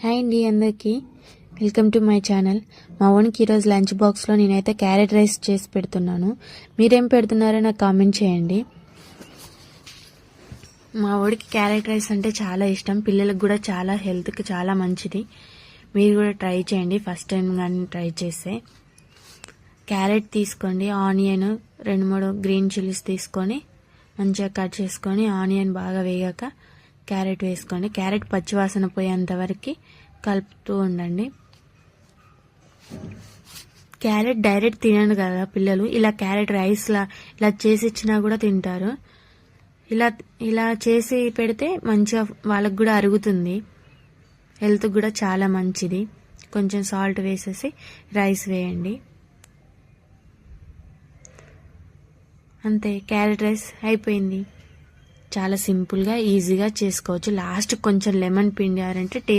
Hi అండి అందరికీ welcome to my channel. మా ఓన్కి ఈరోజు లంచ్ బాక్స్లో నేనైతే క్యారెట్ రైస్ చేసి పెడుతున్నాను. మీరేం పెడుతున్నారో నాకు కామెంట్ చేయండి. మా ఓడికి క్యారెట్ రైస్ అంటే చాలా ఇష్టం, పిల్లలకు కూడా చాలా హెల్త్కి చాలా మంచిది. మీరు కూడా ట్రై చేయండి, ఫస్ట్ టైం కానీ ట్రై చేస్తే. క్యారెట్ తీసుకోండి, ఆనియన్ 2-3 గ్రీన్ చిల్లీస్ తీసుకొని మంచిగా కట్ చేసుకొని ఆనియన్ బాగా వేగాక క్యారెట్ వేసుకోండి. క్యారెట్ పచ్చివాసన పోయేంత వరకు కలుపుతూ ఉండండి. క్యారెట్ డైరెక్ట్ తినను కదా పిల్లలు, ఇలా క్యారెట్ రైస్లా ఇలా చేసి ఇచ్చినా కూడా తింటారు. ఇలా చేసి పెడితే మంచిగా వాళ్ళకు కూడా అరుగుతుంది, హెల్త్కి కూడా చాలా మంచిది. కొంచెం సాల్ట్ వేసేసి రైస్ వేయండి, అంతే. క్యారెట్ రైస్ అయిపోయింది. చాలా సింపుల్గా ఈజీగా చేసుకోవచ్చు. లాస్ట్ కొంచెం లెమన్ పిండారంటే టేస్ట్